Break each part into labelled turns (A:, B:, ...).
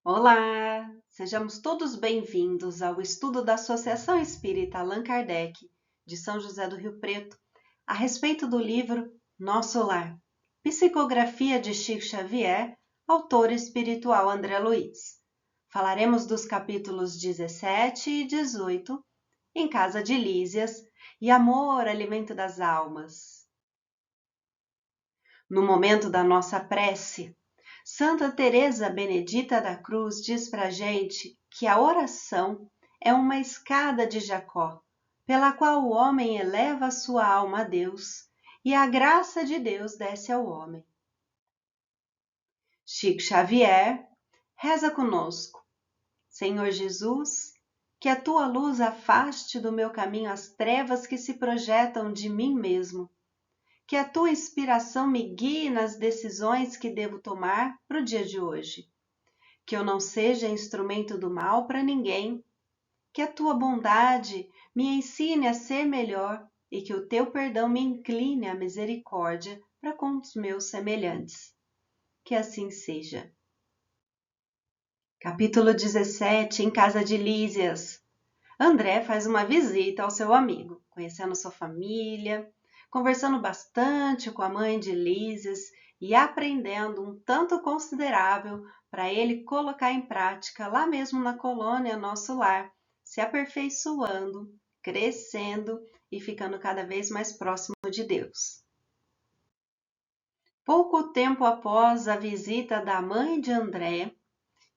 A: Olá! Sejamos todos bem-vindos ao estudo da Associação Espírita Allan Kardec, de São José do Rio Preto, a respeito do livro Nosso Lar, Psicografia de Chico Xavier, autor espiritual André Luiz. Falaremos dos capítulos 17 e 18, Em Casa de Lísias e Amor, Alimento das Almas. No momento da nossa prece, Santa Teresa Benedita da Cruz diz pra gente que a oração é uma escada de Jacó, pela qual o homem eleva a sua alma a Deus e a graça de Deus desce ao homem. Chico Xavier reza conosco. Senhor Jesus, que a tua luz afaste do meu caminho as trevas que se projetam de mim mesmo. Que a tua inspiração me guie nas decisões que devo tomar para o dia de hoje. Que eu não seja instrumento do mal para ninguém. Que a tua bondade me ensine a ser melhor e que o teu perdão me incline à misericórdia para com os meus semelhantes. Que assim seja. Capítulo 17, Em Casa de Lísias. André faz uma visita ao seu amigo, conhecendo sua família, conversando bastante com a mãe de Lísias e aprendendo um tanto considerável para ele colocar em prática lá mesmo na colônia Nosso Lar, se aperfeiçoando, crescendo e ficando cada vez mais próximo de Deus. Pouco tempo após a visita da mãe de André,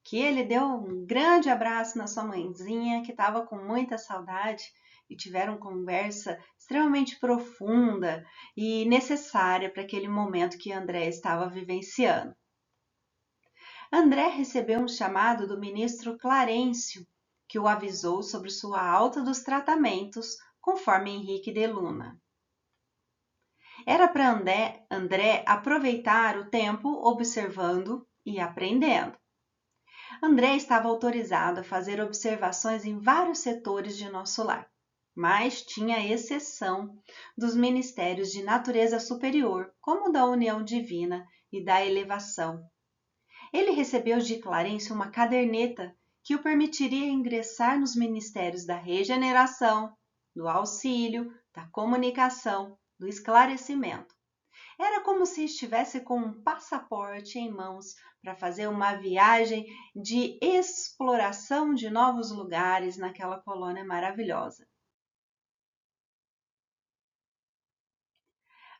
A: que ele deu um grande abraço na sua mãezinha, que estava com muita saudade, e tiveram conversa extremamente profunda e necessária para aquele momento que André estava vivenciando. André recebeu um chamado do ministro Clarencio, que o avisou sobre sua alta dos tratamentos, conforme Henrique de Luna. Era para André aproveitar o tempo observando e aprendendo. André estava autorizado a fazer observações em vários setores de nosso lar, mas tinha exceção dos ministérios de natureza superior, como o da união divina e da elevação. Ele recebeu de Clarencio uma caderneta que o permitiria ingressar nos ministérios da regeneração, do auxílio, da comunicação, do esclarecimento. Era como se estivesse com um passaporte em mãos para fazer uma viagem de exploração de novos lugares naquela colônia maravilhosa.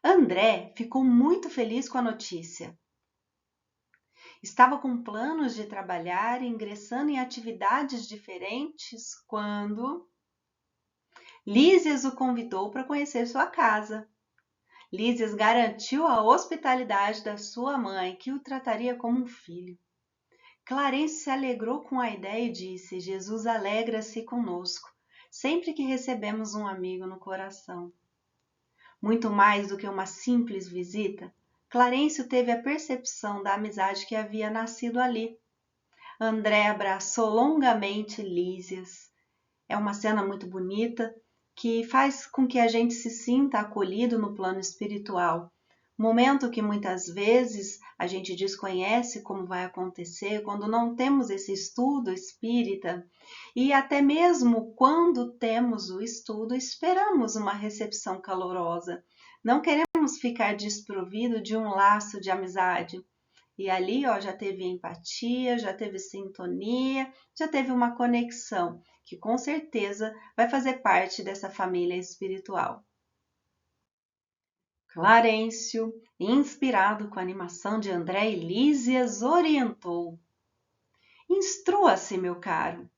A: André ficou muito feliz com a notícia. Estava com planos de trabalhar ingressando em atividades diferentes quando Lísias o convidou para conhecer sua casa. Lísias garantiu a hospitalidade da sua mãe, que o trataria como um filho. Clarencio se alegrou com a ideia e disse: Jesus alegra-se conosco, sempre que recebemos um amigo no coração. Muito mais do que uma simples visita, Clarencio teve a percepção da amizade que havia nascido ali. André abraçou longamente Lísias. É uma cena muito bonita que faz com que a gente se sinta acolhido no plano espiritual. Momento que muitas vezes a gente desconhece como vai acontecer quando não temos esse estudo espírita, e até mesmo quando temos o estudo, esperamos uma recepção calorosa. Não queremos ficar desprovido de um laço de amizade. E ali, já teve empatia, já teve sintonia, já teve uma conexão, que com certeza vai fazer parte dessa família espiritual. Clarencio, inspirado com a animação de André e Lísias, orientou: Instrua-se, meu caro.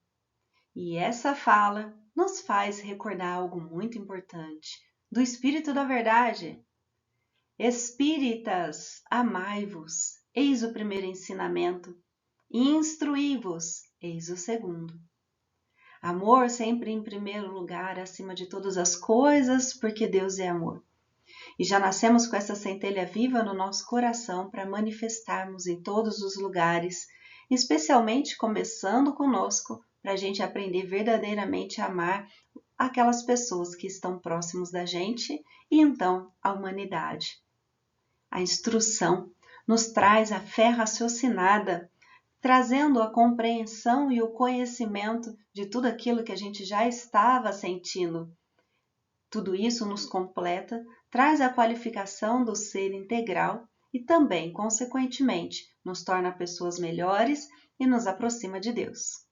A: E essa fala nos faz recordar algo muito importante do Espírito da Verdade. Espíritas, amai-vos, eis o primeiro ensinamento, e instruí-vos, eis o segundo. Amor sempre em primeiro lugar, acima de todas as coisas, porque Deus é amor. E já nascemos com essa centelha viva no nosso coração para manifestarmos em todos os lugares, especialmente começando conosco, para a gente aprender verdadeiramente a amar aquelas pessoas que estão próximos da gente e então a humanidade. A instrução nos traz a fé raciocinada, trazendo a compreensão e o conhecimento de tudo aquilo que a gente já estava sentindo. Tudo isso nos completa, traz a qualificação do ser integral e também, consequentemente, nos torna pessoas melhores e nos aproxima de Deus.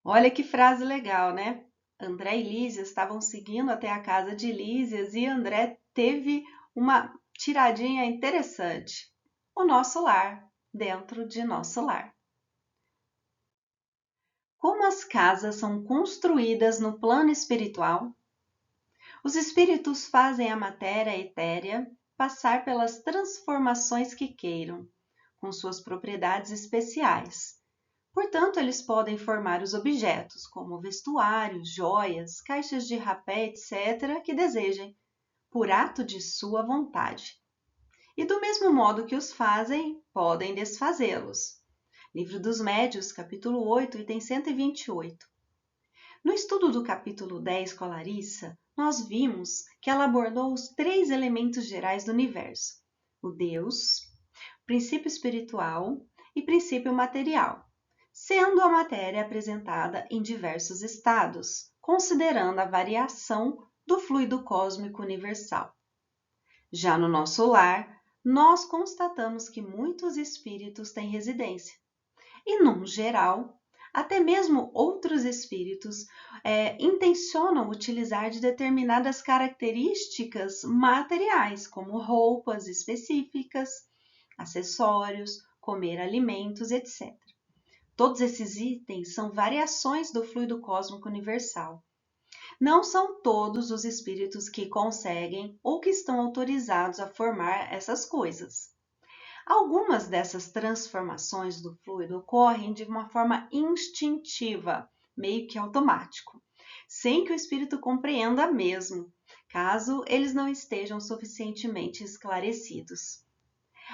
A: Olha que frase legal, né? André e Lísias estavam seguindo até a casa de Lísias e André teve uma tiradinha interessante. O nosso lar, dentro de nosso lar. Como as casas são construídas no plano espiritual, os espíritos fazem a matéria etérea passar pelas transformações que queiram, com suas propriedades especiais. Portanto, eles podem formar os objetos, como vestuários, joias, caixas de rapé, etc., que desejem, por ato de sua vontade. E do mesmo modo que os fazem, podem desfazê-los. Livro dos Médiuns, capítulo 8, item 128. No estudo do capítulo 10 com a Larissa, nós vimos que ela abordou os 3 elementos gerais do universo: o Deus, princípio espiritual e princípio material, sendo a matéria apresentada em diversos estados, considerando a variação do fluido cósmico universal. Já no nosso lar, nós constatamos que muitos espíritos têm residência, e, num geral, até mesmo outros espíritos intencionam utilizar de determinadas características materiais, como roupas específicas, acessórios, comer alimentos, etc. Todos esses itens são variações do fluido cósmico universal. Não são todos os espíritos que conseguem ou que estão autorizados a formar essas coisas. Algumas dessas transformações do fluido ocorrem de uma forma instintiva, meio que automático, sem que o espírito compreenda mesmo, caso eles não estejam suficientemente esclarecidos.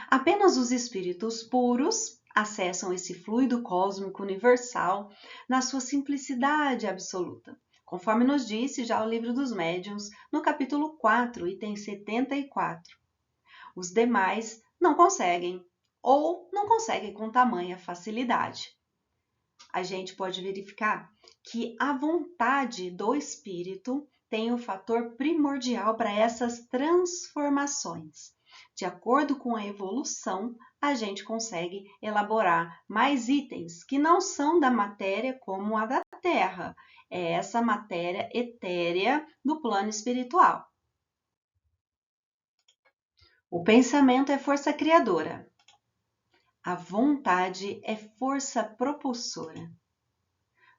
A: Apenas os espíritos puros acessam esse fluido cósmico universal na sua simplicidade absoluta, conforme nos disse já o Livro dos Médiuns, no capítulo 4, item 74. Os demais não conseguem, ou não conseguem com tamanha facilidade. A gente pode verificar que a vontade do espírito tem o fator primordial para essas transformações. De acordo com a evolução, a gente consegue elaborar mais itens que não são da matéria como a da Terra. É essa matéria etérea do plano espiritual. O pensamento é força criadora. A vontade é força propulsora.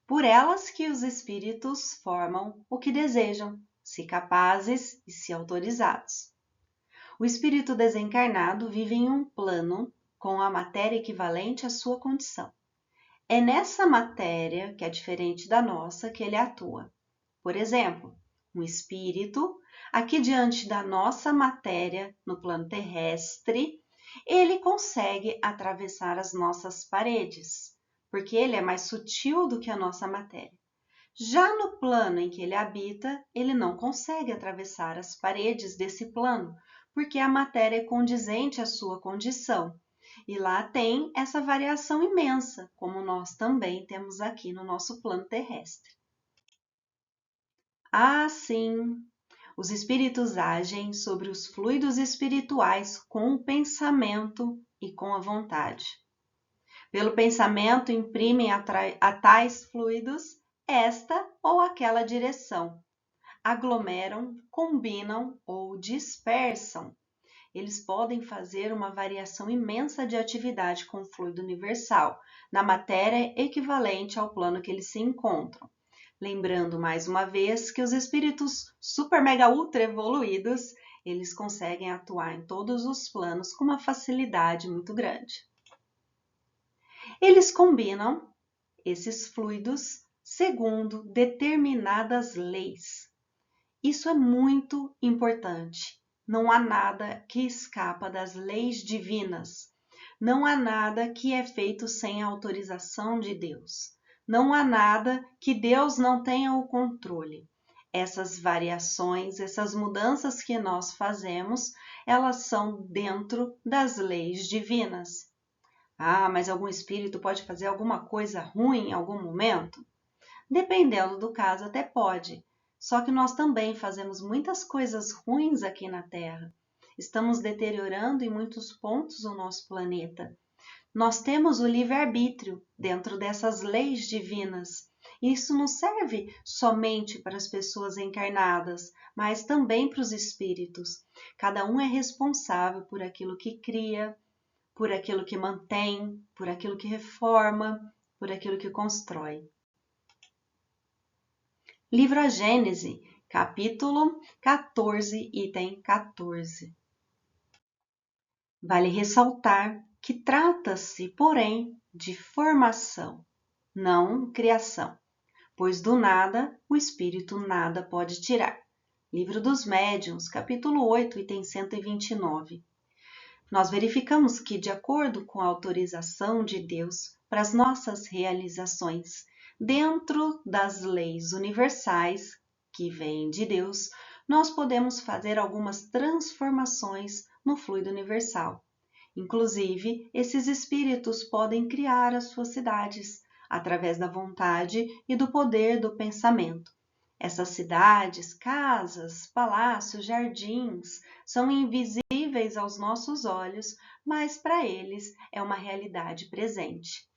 A: Por elas que os espíritos formam o que desejam, se capazes e se autorizados. O espírito desencarnado vive em um plano com a matéria equivalente à sua condição. É nessa matéria, que é diferente da nossa, que ele atua. Por exemplo, um espírito, aqui diante da nossa matéria, no plano terrestre, ele consegue atravessar as nossas paredes, porque ele é mais sutil do que a nossa matéria. Já no plano em que ele habita, ele não consegue atravessar as paredes desse plano, porque a matéria é condizente à sua condição. E lá tem essa variação imensa, como nós também temos aqui no nosso plano terrestre. Assim, os espíritos agem sobre os fluidos espirituais com o pensamento e com a vontade. Pelo pensamento, imprimem a tais fluidos esta ou aquela direção. Aglomeram, combinam ou dispersam. Eles podem fazer uma variação imensa de atividade com o fluido universal, na matéria equivalente ao plano que eles se encontram. Lembrando mais uma vez que os espíritos super mega ultra evoluídos, eles conseguem atuar em todos os planos com uma facilidade muito grande. Eles combinam esses fluidos segundo determinadas leis. Isso é muito importante. Não há nada que escapa das leis divinas. Não há nada que é feito sem a autorização de Deus. Não há nada que Deus não tenha o controle. essas variações, essas mudanças que nós fazemos, elas são dentro das leis divinas. Ah, mas algum espírito pode fazer alguma coisa ruim em algum momento? Dependendo do caso, até pode. Só que nós também fazemos muitas coisas ruins aqui na Terra. Estamos deteriorando em muitos pontos o nosso planeta. Nós temos o livre-arbítrio dentro dessas leis divinas. Isso não serve somente para as pessoas encarnadas, mas também para os espíritos. Cada um é responsável por aquilo que cria, por aquilo que mantém, por aquilo que reforma, por aquilo que constrói. Livro A Gênese, capítulo 14, item 14. Vale ressaltar que trata-se, porém, de formação, não criação, pois do nada o espírito nada pode tirar. Livro dos Médiuns, capítulo 8, item 129. Nós verificamos que, de acordo com a autorização de Deus para as nossas realizações, dentro das leis universais que vêm de Deus, nós podemos fazer algumas transformações no fluido universal. Inclusive, esses espíritos podem criar as suas cidades através da vontade e do poder do pensamento. Essas cidades, casas, palácios, jardins são invisíveis aos nossos olhos, mas para eles é uma realidade presente.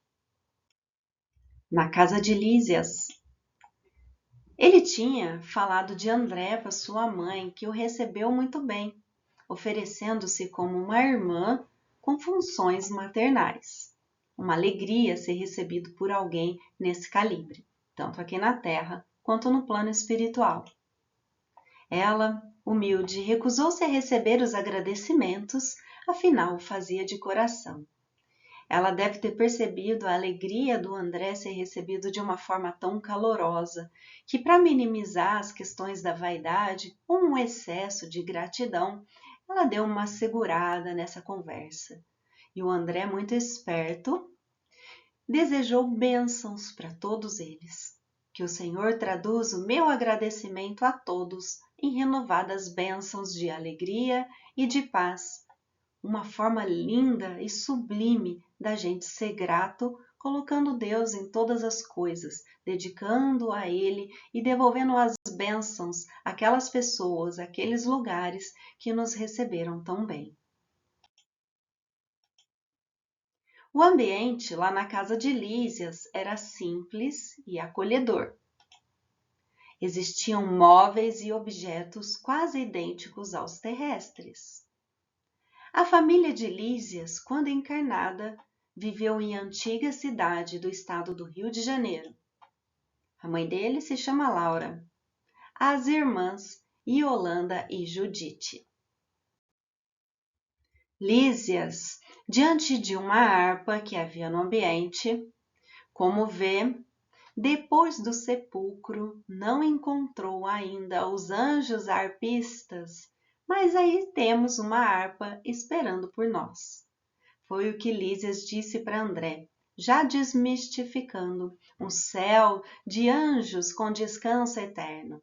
A: Na casa de Lísias, ele tinha falado de André para sua mãe, que o recebeu muito bem, oferecendo-se como uma irmã com funções maternais. Uma alegria ser recebido por alguém nesse calibre, tanto aqui na Terra quanto no plano espiritual. Ela, humilde, recusou-se a receber os agradecimentos, afinal o fazia de coração. Ela deve ter percebido a alegria do André ser recebido de uma forma tão calorosa, que para minimizar as questões da vaidade ou um excesso de gratidão, ela deu uma segurada nessa conversa. E o André, muito esperto, desejou bênçãos para todos eles. Que o Senhor traduza o meu agradecimento a todos em renovadas bênçãos de alegria e de paz. Uma forma linda e sublime da gente ser grato, colocando Deus em todas as coisas, dedicando a Ele e devolvendo as bênçãos àquelas pessoas, àqueles lugares que nos receberam tão bem. O ambiente lá na casa de Lísias era simples e acolhedor. Existiam móveis e objetos quase idênticos aos terrestres. A família de Lísias, quando encarnada, viveu em antiga cidade do estado do Rio de Janeiro. A mãe dele se chama Laura. As irmãs Yolanda e Judite. Lísias, diante de uma harpa que havia no ambiente, como vê, depois do sepulcro, não encontrou ainda os anjos harpistas, mas aí temos uma harpa esperando por nós. Foi o que Lísias disse para André, já desmistificando um céu de anjos com descanso eterno.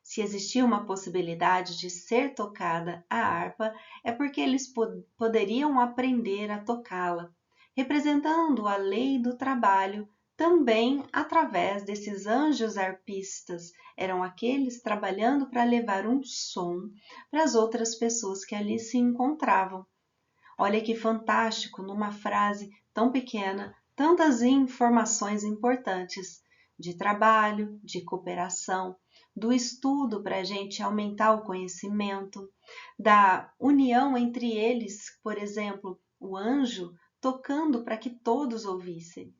A: Se existia uma possibilidade de ser tocada a harpa, é porque eles poderiam aprender a tocá-la, representando a lei do trabalho também através desses anjos harpistas. Eram aqueles trabalhando para levar um som para as outras pessoas que ali se encontravam. Olha que fantástico, numa frase tão pequena, tantas informações importantes de trabalho, de cooperação, do estudo para a gente aumentar o conhecimento, da união entre eles, por exemplo, o anjo tocando para que todos ouvissem.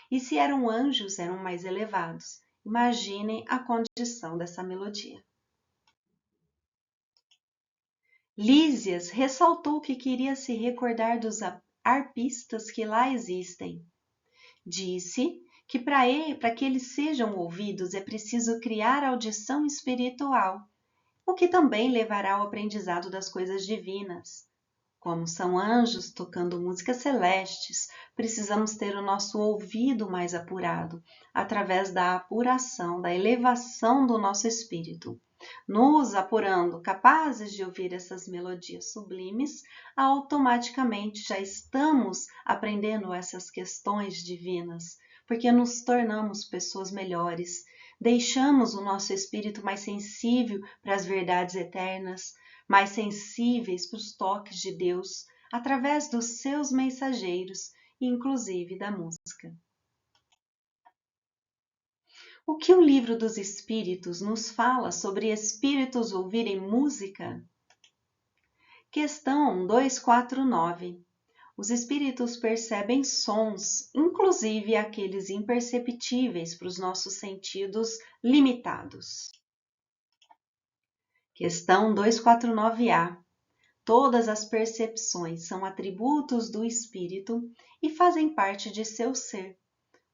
A: E se eram anjos, eram mais elevados. Imaginem a condição dessa melodia. Lísias ressaltou que queria se recordar dos harpistas que lá existem. Disse que para que eles sejam ouvidos é preciso criar audição espiritual, o que também levará ao aprendizado das coisas divinas. Como são anjos tocando músicas celestes, precisamos ter o nosso ouvido mais apurado, através da apuração, da elevação do nosso espírito. Nos apurando, capazes de ouvir essas melodias sublimes, automaticamente já estamos aprendendo essas questões divinas, porque nos tornamos pessoas melhores, deixamos o nosso espírito mais sensível para as verdades eternas, mais sensíveis para os toques de Deus, através dos seus mensageiros, inclusive da música. O que o Livro dos Espíritos nos fala sobre espíritos ouvirem música? Questão 249. Os espíritos percebem sons, inclusive aqueles imperceptíveis para os nossos sentidos limitados. Questão 249A. Todas as percepções são atributos do espírito e fazem parte de seu ser.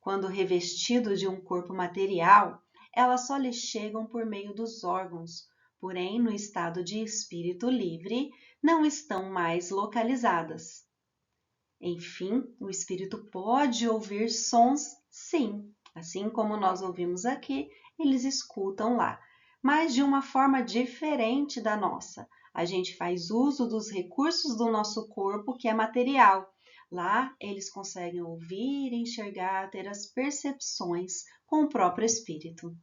A: Quando revestido de um corpo material, elas só lhe chegam por meio dos órgãos, porém, no estado de espírito livre, não estão mais localizadas. Enfim, o espírito pode ouvir sons, sim, assim como nós ouvimos aqui, eles escutam lá, mas de uma forma diferente da nossa. A gente faz uso dos recursos do nosso corpo, que é material. Lá, eles conseguem ouvir, enxergar, ter as percepções com o próprio espírito.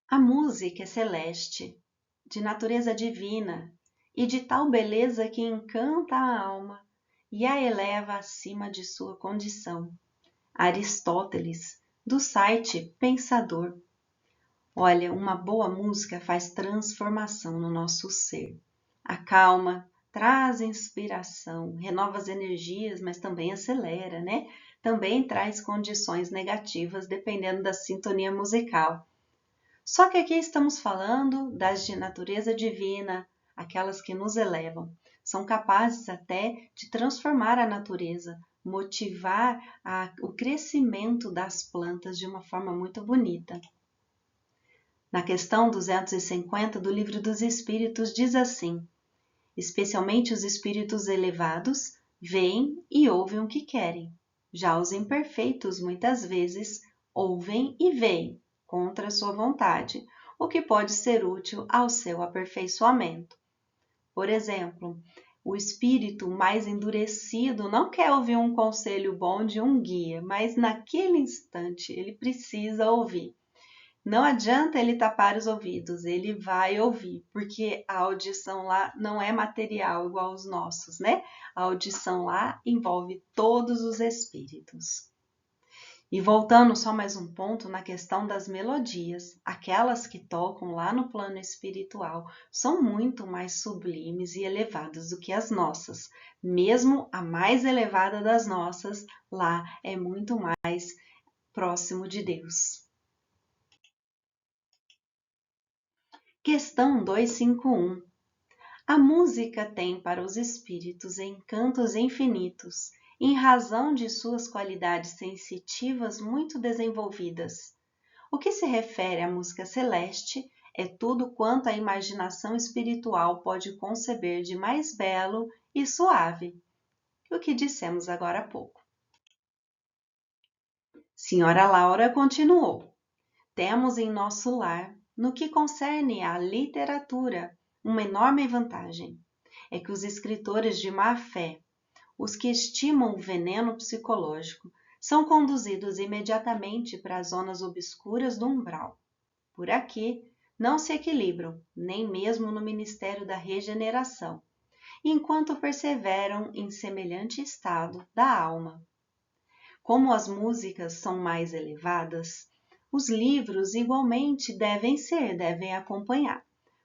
A: A música é celeste, de natureza divina e de tal beleza que encanta a alma e a eleva acima de sua condição. Aristóteles, do site Pensador. Olha, uma boa música faz transformação no nosso ser. Acalma, traz inspiração, renova as energias, mas também acelera, né? Também traz condições negativas, dependendo da sintonia musical. Só que aqui estamos falando das de natureza divina, aquelas que nos elevam. São capazes até de transformar a natureza, motivar o crescimento das plantas de uma forma muito bonita. Na questão 250 do Livro dos Espíritos diz assim: especialmente os espíritos elevados veem e ouvem o que querem. Já os imperfeitos muitas vezes ouvem e veem contra sua vontade, o que pode ser útil ao seu aperfeiçoamento. Por exemplo, o espírito mais endurecido não quer ouvir um conselho bom de um guia, mas naquele instante ele precisa ouvir. Não adianta ele tapar os ouvidos, ele vai ouvir, porque a audição lá não é material igual aos nossos, né? A audição lá envolve todos os espíritos. E voltando só mais um ponto na questão das melodias, aquelas que tocam lá no plano espiritual são muito mais sublimes e elevadas do que as nossas. Mesmo a mais elevada das nossas, lá é muito mais próximo de Deus. Questão 251. A música tem para os espíritos encantos infinitos, em razão de suas qualidades sensitivas muito desenvolvidas. O que se refere à música celeste é tudo quanto a imaginação espiritual pode conceber de mais belo e suave. O que dissemos agora há pouco. Senhora Laura continuou: temos em nosso lar, no que concerne à literatura, uma enorme vantagem. É que os escritores de má fé, os que estimam o veneno psicológico, são conduzidos imediatamente para as zonas obscuras do umbral. Por aqui, não se equilibram, nem mesmo no ministério da regeneração, enquanto perseveram em semelhante estado da alma. Como as músicas são mais elevadas, os livros igualmente devem acompanhar,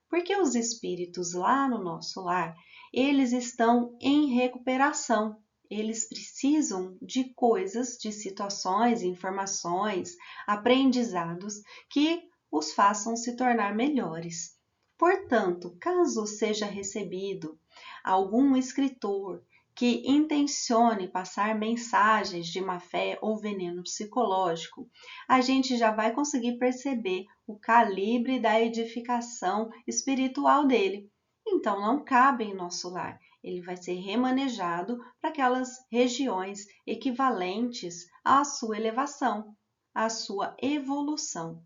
A: porque os espíritos lá no nosso lar, eles estão em recuperação, eles precisam de coisas, de situações, informações, aprendizados que os façam se tornar melhores. Portanto, caso seja recebido algum escritor que intencione passar mensagens de má fé ou veneno psicológico, a gente já vai conseguir perceber o calibre da edificação espiritual dele. então não cabe em nosso lar. Ele vai ser remanejado para aquelas regiões equivalentes à sua elevação, à sua evolução.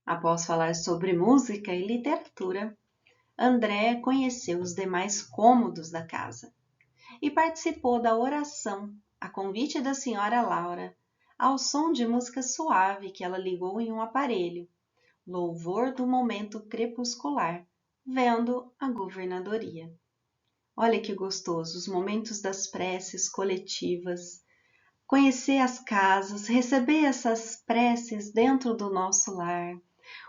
A: Após falar sobre música e literatura, André conheceu os demais cômodos da casa e participou da oração, a convite da senhora Laura, ao som de música suave que ela ligou em um aparelho, louvor do momento crepuscular, vendo a governadoria. Olha que gostoso, os momentos das preces coletivas, conhecer as casas, receber essas preces dentro do nosso lar,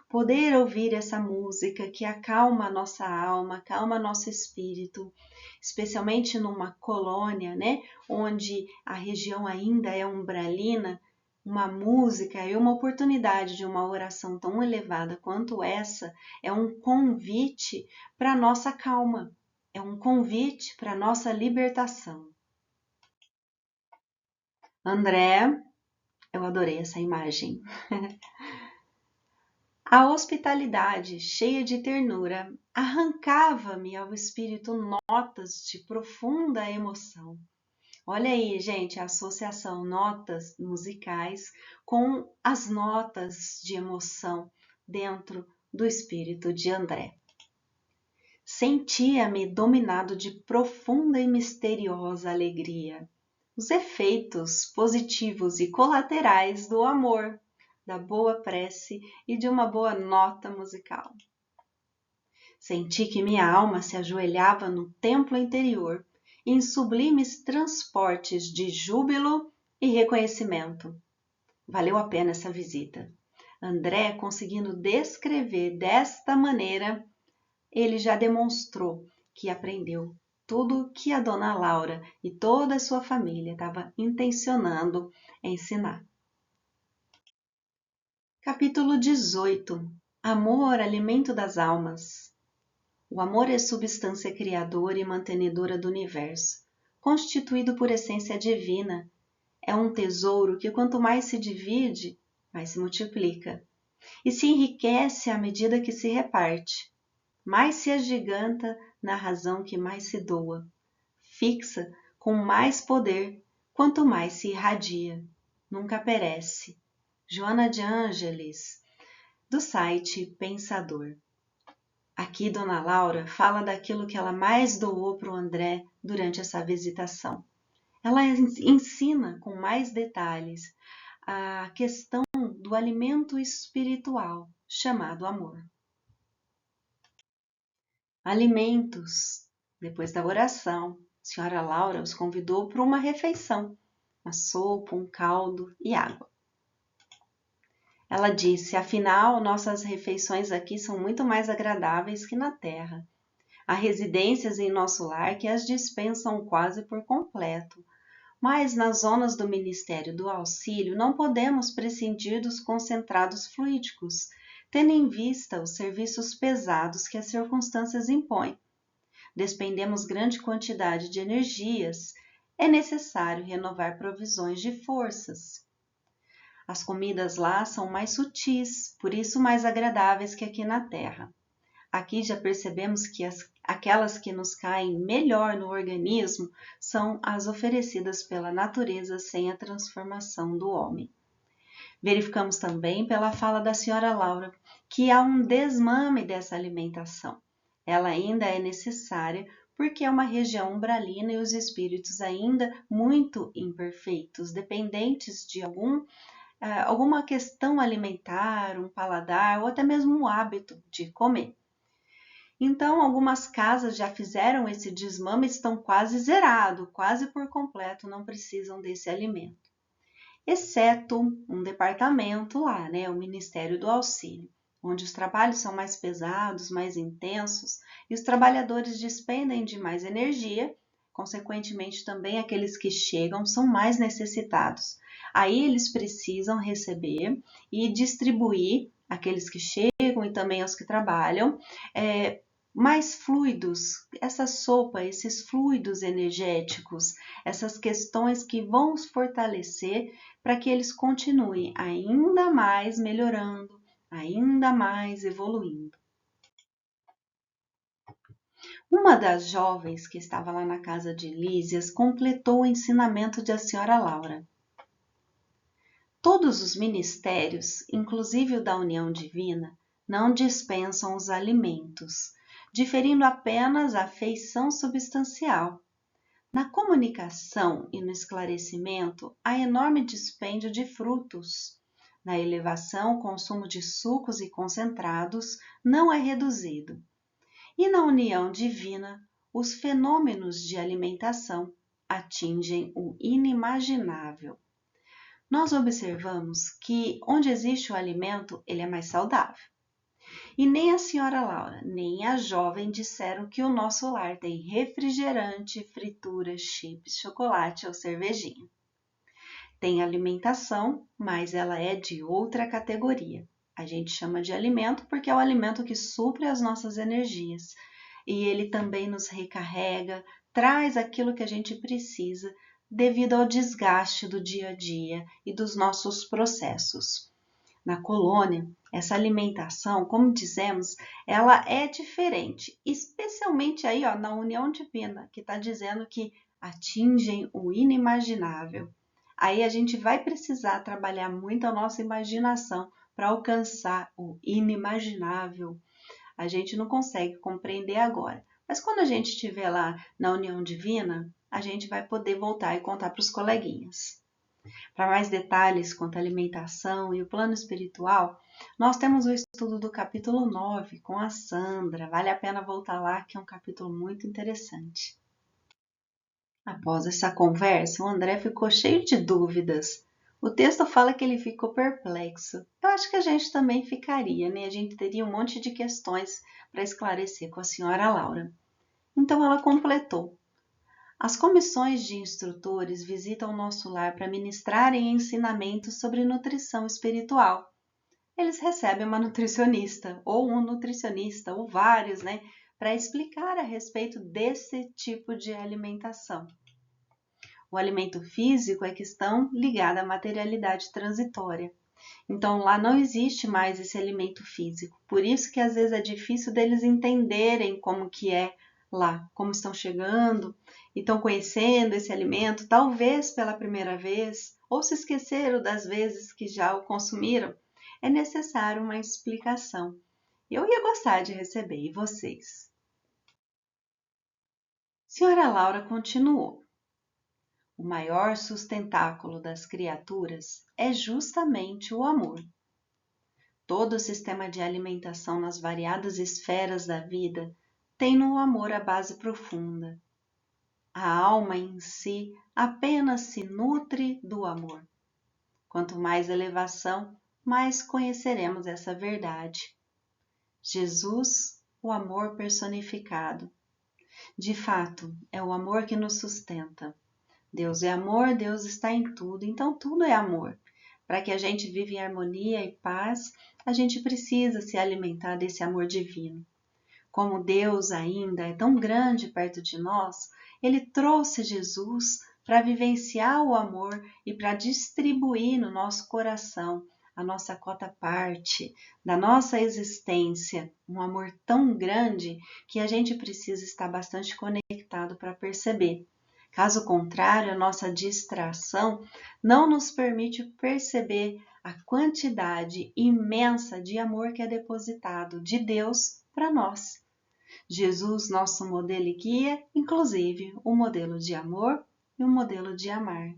A: poder ouvir essa música que acalma a nossa alma, acalma nosso espírito, especialmente numa colônia, né, onde a região ainda é umbralina, uma música e uma oportunidade de uma oração tão elevada quanto essa é um convite para a nossa calma, é um convite para a nossa libertação. André, eu adorei essa imagem. A hospitalidade, cheia de ternura, arrancava-me ao espírito notas de profunda emoção. Olha aí, gente, a associação notas musicais com as notas de emoção dentro do espírito de André. Sentia-me dominado de profunda e misteriosa alegria. Os efeitos positivos e colaterais do amor, da boa prece e de uma boa nota musical. Senti que minha alma se ajoelhava no templo interior, em sublimes transportes de júbilo e reconhecimento. Valeu a pena essa visita. André, conseguindo descrever desta maneira, ele já demonstrou que aprendeu tudo que a dona Laura e toda a sua família estava intencionando ensinar. Capítulo 18. Amor, alimento das almas. O amor é substância criadora e mantenedora do universo, constituído por essência divina. É um tesouro que quanto mais se divide, mais se multiplica, e se enriquece à medida que se reparte. Mais se agiganta na razão que mais se doa, fixa com mais poder quanto mais se irradia, nunca perece. Joana de Ângeles, do site Pensador. Aqui Dona Laura fala daquilo que ela mais doou para o André durante essa visitação. Ela ensina com mais detalhes a questão do alimento espiritual chamado amor. Alimentos. Depois da oração, a senhora Laura os convidou para uma refeição, uma sopa, um caldo e água. Ela disse, afinal, nossas refeições aqui são muito mais agradáveis que na terra. Há residências em nosso lar que as dispensam quase por completo, mas nas zonas do Ministério do Auxílio não podemos prescindir dos concentrados fluídicos, tendo em vista os serviços pesados que as circunstâncias impõem. Despendemos grande quantidade de energias, é necessário renovar provisões de forças. As comidas lá são mais sutis, por isso mais agradáveis que aqui na terra. Aqui já percebemos que aquelas que nos caem melhor no organismo são as oferecidas pela natureza sem a transformação do homem. Verificamos também pela fala da senhora Laura que há um desmame dessa alimentação. Ela ainda é necessária porque é uma região umbralina e os espíritos ainda muito imperfeitos, dependentes de alguma questão alimentar, um paladar ou até mesmo um hábito de comer. Então, algumas casas já fizeram esse desmame, estão quase zerado, quase por completo, não precisam desse alimento. Exceto um departamento lá, né, o Ministério do Auxílio, onde os trabalhos são mais pesados, mais intensos, e os trabalhadores despendem de mais energia, consequentemente também aqueles que chegam são mais necessitados. Aí eles precisam receber e distribuir aqueles que chegam e também aos que trabalham, mais fluidos, essa sopa, esses fluidos energéticos, essas questões que vão os fortalecer para que eles continuem ainda mais melhorando ainda mais evoluindo. Uma das jovens que estava lá na casa de Lísias completou o ensinamento de a senhora Laura. Todos os ministérios, inclusive o da união divina, não dispensam os alimentos, diferindo apenas a feição substancial. Na comunicação e no esclarecimento, há enorme dispêndio de frutos. Na elevação, o consumo de sucos e concentrados não é reduzido. E na união divina, os fenômenos de alimentação atingem o inimaginável. Nós observamos que onde existe o alimento, ele é mais saudável. E nem a senhora Laura, nem a jovem disseram que o nosso lar tem refrigerante, fritura, chips, chocolate ou cervejinha. Tem alimentação, mas ela é de outra categoria. A gente chama de alimento porque é o alimento que supre as nossas energias. E ele também nos recarrega, traz aquilo que a gente precisa devido ao desgaste do dia a dia e dos nossos processos. Na colônia, essa alimentação, como dizemos, ela é diferente, especialmente aí na união divina, que está dizendo que atingem o inimaginável. Aí a gente vai precisar trabalhar muito a nossa imaginação para alcançar o inimaginável. A gente não consegue compreender agora, mas quando a gente estiver lá na união divina, a gente vai poder voltar e contar para os coleguinhas. Para mais detalhes quanto à alimentação e o plano espiritual, nós temos o estudo do capítulo 9 com a Sandra. Vale a pena voltar lá, que é um capítulo muito interessante. Após essa conversa, o André ficou cheio de dúvidas. O texto fala que ele ficou perplexo. Eu acho que a gente também ficaria, né? A gente teria um monte de questões para esclarecer com a senhora Laura. Então ela completou. As comissões de instrutores visitam o nosso lar para ministrarem ensinamentos sobre nutrição espiritual. Eles recebem uma nutricionista, ou um nutricionista, ou vários, né, para explicar a respeito desse tipo de alimentação. O alimento físico é questão ligada à materialidade transitória. Então lá não existe mais esse alimento físico. Por isso que às vezes é difícil deles entenderem como que é lá, como estão chegando e estão conhecendo esse alimento, talvez pela primeira vez, ou se esqueceram das vezes que já o consumiram. É necessário uma explicação. Eu ia gostar de receber, e vocês? Senhora Laura continuou. O maior sustentáculo das criaturas é justamente o amor. Todo o sistema de alimentação nas variadas esferas da vida tem no amor a base profunda. A alma em si apenas se nutre do amor. Quanto mais elevação, mais conheceremos essa verdade. Jesus, o amor personificado. De fato, é o amor que nos sustenta. Deus é amor, Deus está em tudo, então tudo é amor. Para que a gente viva em harmonia e paz, a gente precisa se alimentar desse amor divino. Como Deus ainda é tão grande perto de nós, Ele trouxe Jesus para vivenciar o amor e para distribuir no nosso coração a nossa cota parte da nossa existência, um amor tão grande que a gente precisa estar bastante conectado para perceber. Caso contrário, a nossa distração não nos permite perceber a quantidade imensa de amor que é depositado de Deus para nós. Jesus, nosso modelo e guia, inclusive o modelo de amor e o modelo de amar.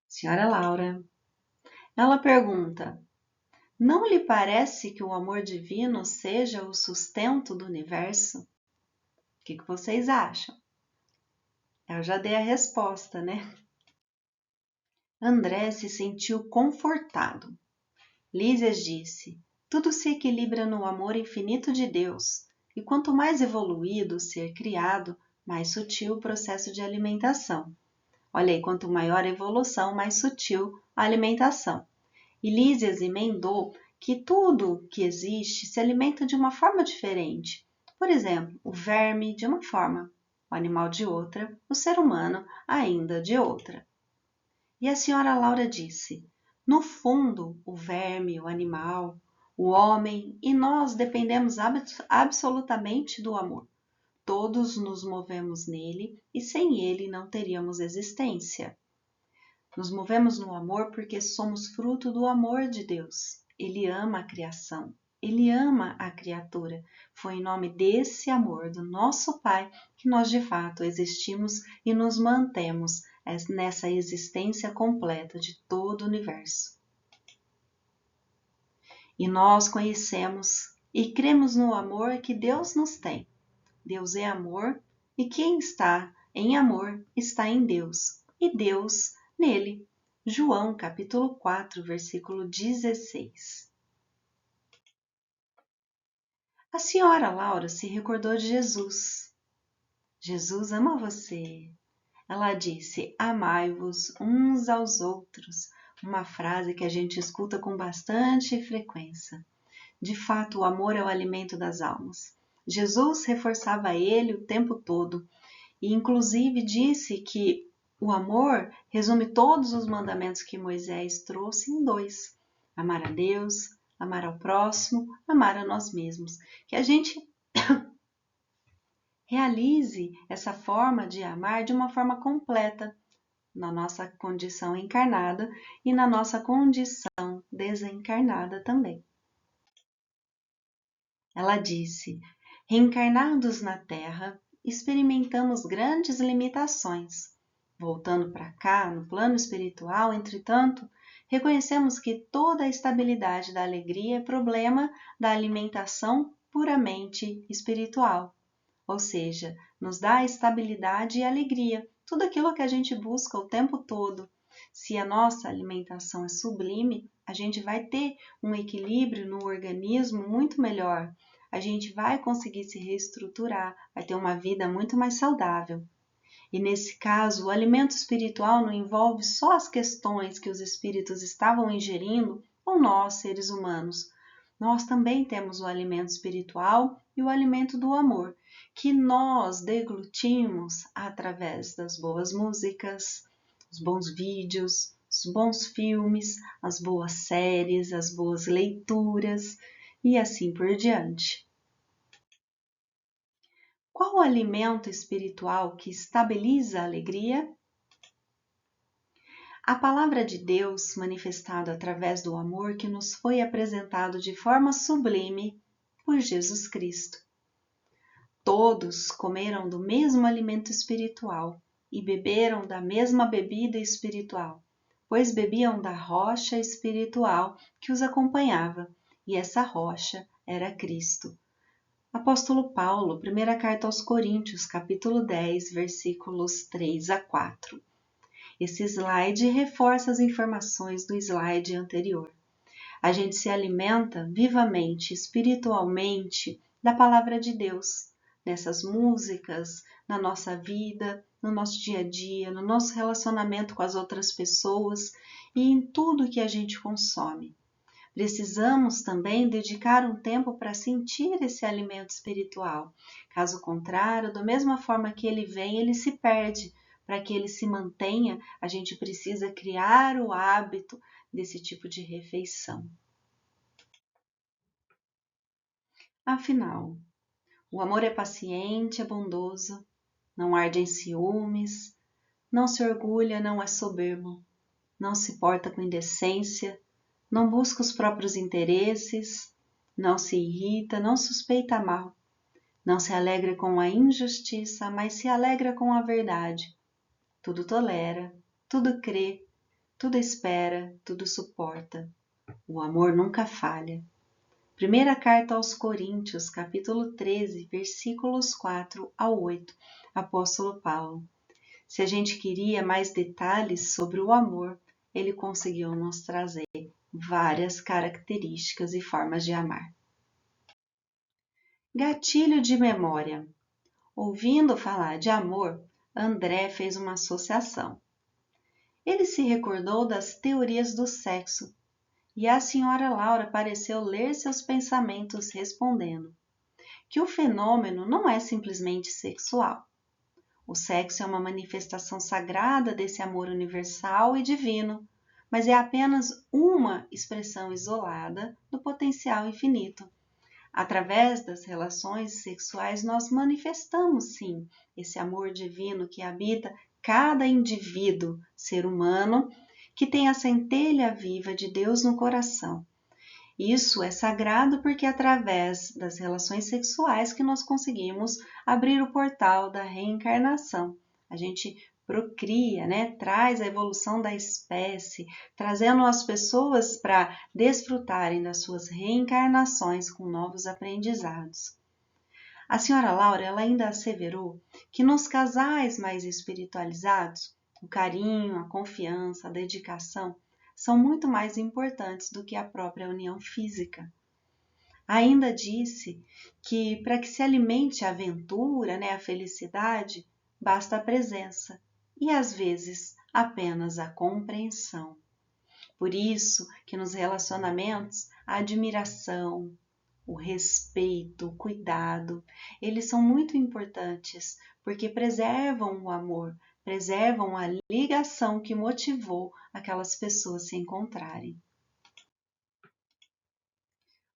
A: Senhora Laura, ela pergunta: não lhe parece que o amor divino seja o sustento do universo? O que vocês acham? Eu já dei a resposta, né? André se sentiu confortado. Lísias disse: tudo se equilibra no amor infinito de Deus, e quanto mais evoluído o ser criado, mais sutil o processo de alimentação. Olha aí, quanto maior a evolução, mais sutil a alimentação. E Lísias emendou que tudo que existe se alimenta de uma forma diferente. Por exemplo, o verme de uma forma, o animal de outra, o ser humano ainda de outra. E a senhora Laura disse: No fundo, o verme, o animal, o homem e nós dependemos absolutamente do amor. Todos nos movemos nele e sem ele não teríamos existência. Nos movemos no amor porque somos fruto do amor de Deus. Ele ama a criação, ele ama a criatura. Foi em nome desse amor do nosso Pai que nós de fato existimos e nos mantemos nessa existência completa de todo o universo. E nós conhecemos e cremos no amor que Deus nos tem. Deus é amor e quem está em amor está em Deus e Deus nele. João capítulo 4, versículo 16. A senhora Laura se recordou de Jesus. Jesus ama você. Ela disse: amai-vos uns aos outros. Uma frase que a gente escuta com bastante frequência. De fato, o amor é o alimento das almas. Jesus reforçava ele o tempo todo e inclusive disse que o amor resume todos os mandamentos que Moisés trouxe em 2. Amar a Deus, amar ao próximo, amar a nós mesmos. Que a gente realize essa forma de amar de uma forma completa na nossa condição encarnada e na nossa condição desencarnada também. Ela disse: reencarnados na Terra, experimentamos grandes limitações. Voltando para cá, no plano espiritual, entretanto, reconhecemos que toda a estabilidade da alegria é problema da alimentação puramente espiritual. Ou seja, nos dá estabilidade e alegria, tudo aquilo que a gente busca o tempo todo. Se a nossa alimentação é sublime, a gente vai ter um equilíbrio no organismo muito melhor. A gente vai conseguir se reestruturar, vai ter uma vida muito mais saudável. E nesse caso, o alimento espiritual não envolve só as questões que os espíritos estavam ingerindo ou nós, seres humanos. Nós também temos o alimento espiritual e o alimento do amor, que nós deglutimos através das boas músicas, os bons vídeos, os bons filmes, as boas séries, as boas leituras e assim por diante. Qual o alimento espiritual que estabiliza a alegria? A palavra de Deus manifestada através do amor que nos foi apresentado de forma sublime por Jesus Cristo. Todos comeram do mesmo alimento espiritual e beberam da mesma bebida espiritual, pois bebiam da rocha espiritual que os acompanhava, e essa rocha era Cristo. Apóstolo Paulo, primeira carta aos Coríntios, capítulo 10, versículos 3 a 4. Esse slide reforça as informações do slide anterior. A gente se alimenta vivamente, espiritualmente, da palavra de Deus, nessas músicas, na nossa vida, no nosso dia a dia, no nosso relacionamento com as outras pessoas e em tudo que a gente consome. Precisamos também dedicar um tempo para sentir esse alimento espiritual. Caso contrário, da mesma forma que ele vem, ele se perde. Para que ele se mantenha, a gente precisa criar o hábito desse tipo de refeição. Afinal, o amor é paciente, é bondoso, não arde em ciúmes, não se orgulha, não é soberbo, não se porta com indecência, não busca os próprios interesses, não se irrita, não suspeita mal, não se alegra com a injustiça, mas se alegra com a verdade. Tudo tolera, tudo crê, tudo espera, tudo suporta. O amor nunca falha. Primeira carta aos Coríntios, capítulo 13, versículos 4 a 8, Apóstolo Paulo. Se a gente queria mais detalhes sobre o amor, ele conseguiu nos trazer várias características e formas de amar. Gatilho de memória. Ouvindo falar de amor, André fez uma associação. Ele se recordou das teorias do sexo e a senhora Laura pareceu ler seus pensamentos respondendo que o fenômeno não é simplesmente sexual. O sexo é uma manifestação sagrada desse amor universal e divino, mas é apenas uma expressão isolada do potencial infinito. Através das relações sexuais, nós manifestamos, sim, esse amor divino que habita cada indivíduo, ser humano, que tem a centelha viva de Deus no coração. Isso é sagrado porque é através das relações sexuais que nós conseguimos abrir o portal da reencarnação. A gente procria, né? Traz a evolução da espécie, trazendo as pessoas para desfrutarem das suas reencarnações com novos aprendizados. A senhora Laura, ela ainda asseverou que nos casais mais espiritualizados, o carinho, a confiança, a dedicação são muito mais importantes do que a própria união física. Ainda disse que para que se alimente a aventura, né, a felicidade, basta a presença e às vezes apenas a compreensão. Por isso que nos relacionamentos a admiração, o respeito, o cuidado, eles são muito importantes porque preservam o amor, preservam a ligação que motivou aquelas pessoas a se encontrarem.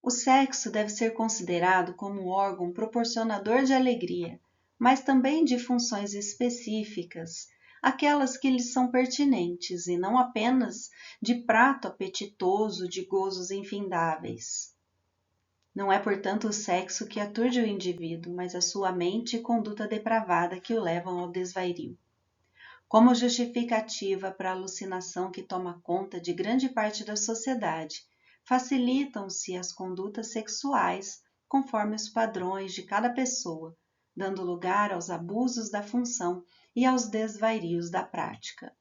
A: O sexo deve ser considerado como um órgão proporcionador de alegria, mas também de funções específicas, aquelas que lhes são pertinentes e não apenas de prato apetitoso de gozos infindáveis. Não é, portanto, o sexo que aturde o indivíduo, mas a sua mente e conduta depravada que o levam ao desvario. Como justificativa para a alucinação que toma conta de grande parte da sociedade, facilitam-se as condutas sexuais conforme os padrões de cada pessoa, dando lugar aos abusos da função e aos desvarios da prática.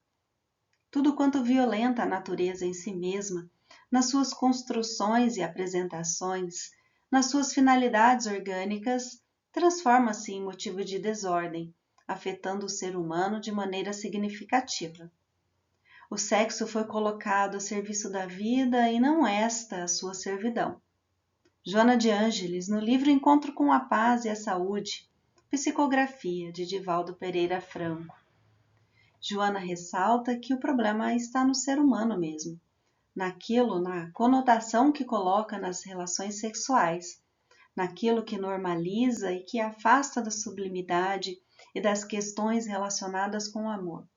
A: Tudo quanto violenta a natureza em si mesma, nas suas construções e apresentações, nas suas finalidades orgânicas, transforma-se em motivo de desordem, afetando o ser humano de maneira significativa. O sexo foi colocado a serviço da vida e não esta a sua servidão. Joana de Ângeles, no livro Encontro com a Paz e a Saúde, psicografia de Divaldo Pereira Franco. Joana ressalta que o problema está no ser humano mesmo, na conotação que coloca nas relações sexuais, naquilo que normaliza e que afasta da sublimidade e das questões relacionadas com o amor.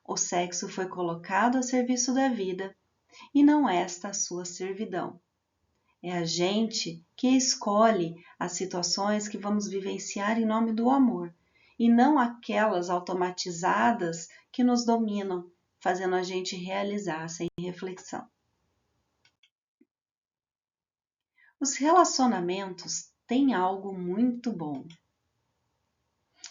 A: O sexo foi colocado a serviço da vida e não esta a sua servidão. É a gente que escolhe as situações que vamos vivenciar em nome do amor e não aquelas automatizadas que nos dominam, fazendo a gente realizar sem reflexão. Os relacionamentos têm algo muito bom.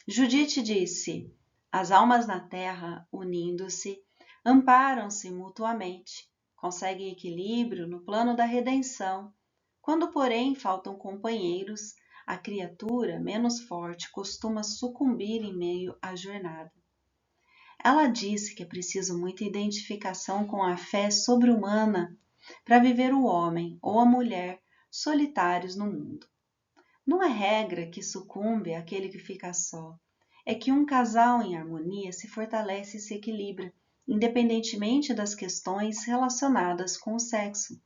A: Judite disse: as almas na terra, unindo-se, amparam-se mutuamente, conseguem equilíbrio no plano da redenção. Quando, porém, faltam companheiros, a criatura menos forte costuma sucumbir em meio à jornada. Ela disse que é preciso muita identificação com a fé sobre-humana para viver o homem ou a mulher solitários no mundo. Não é regra que sucumbe aquele que fica só. É que um casal em harmonia se fortalece e se equilibra, independentemente das questões relacionadas com o sexo.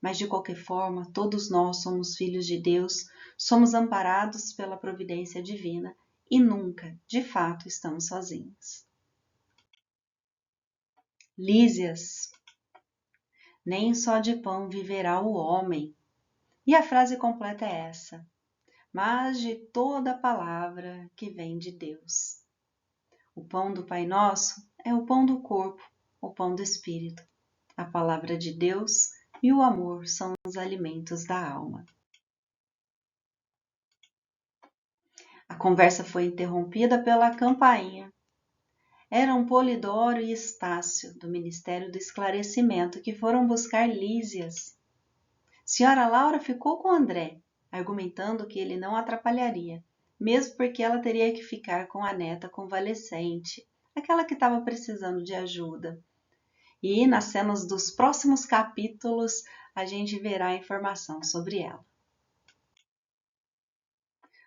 A: Mas de qualquer forma, todos nós somos filhos de Deus, somos amparados pela providência divina e nunca, de fato, estamos sozinhos. Lísias, nem só de pão viverá o homem. E a frase completa é essa: mas de toda palavra que vem de Deus. O pão do Pai Nosso é o pão do corpo, o pão do Espírito. A palavra de Deus e o amor são os alimentos da alma. A conversa foi interrompida pela campainha. Eram Polidoro e Estácio, do Ministério do Esclarecimento, que foram buscar Lísias. Senhora Laura ficou com André, argumentando que ele não atrapalharia, mesmo porque ela teria que ficar com a neta convalescente, aquela que estava precisando de ajuda. E nas cenas dos próximos capítulos a gente verá informação sobre ela.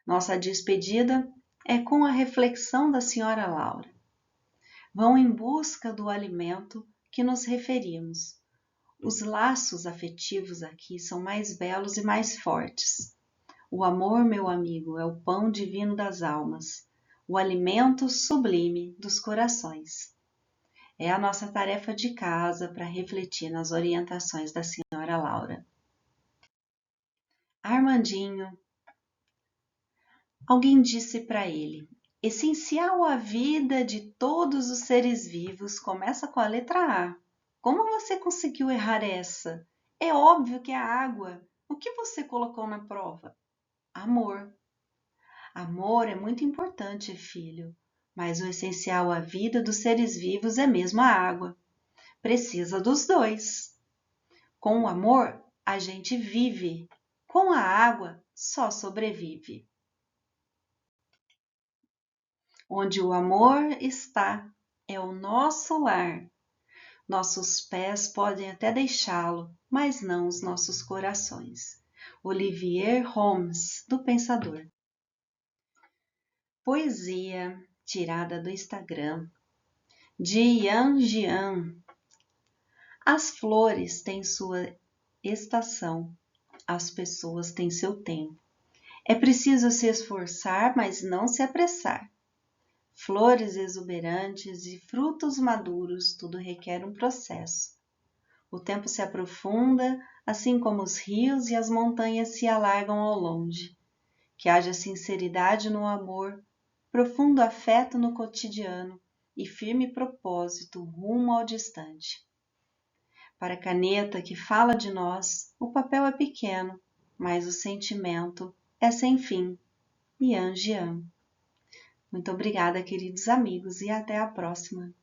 A: Nossa despedida é com a reflexão da senhora Laura. Vão em busca do alimento que nos referimos. Os laços afetivos aqui são mais belos e mais fortes. O amor, meu amigo, é o pão divino das almas, o alimento sublime dos corações. É a nossa tarefa de casa para refletir nas orientações da senhora Laura. Armandinho, alguém disse para ele: essencial à vida de todos os seres vivos começa com a letra A. Como você conseguiu errar essa? É óbvio que é a água. O que você colocou na prova? Amor. Amor é muito importante, filho, mas o essencial à vida dos seres vivos é mesmo a água. Precisa dos dois. Com o amor, a gente vive. Com a água, só sobrevive. Onde o amor está, é o nosso lar. Nossos pés podem até deixá-lo, mas não os nossos corações. Olivier Holmes, do Pensador. Poesia tirada do Instagram, de Yan Jian. As flores têm sua estação, as pessoas têm seu tempo. É preciso se esforçar, mas não se apressar. Flores exuberantes e frutos maduros, tudo requer um processo. O tempo se aprofunda, assim como os rios e as montanhas se alargam ao longe. Que haja sinceridade no amor, profundo afeto no cotidiano e firme propósito rumo ao distante. Para a caneta que fala de nós, o papel é pequeno, mas o sentimento é sem fim. Yan Jian. Muito obrigada, queridos amigos, e até a próxima.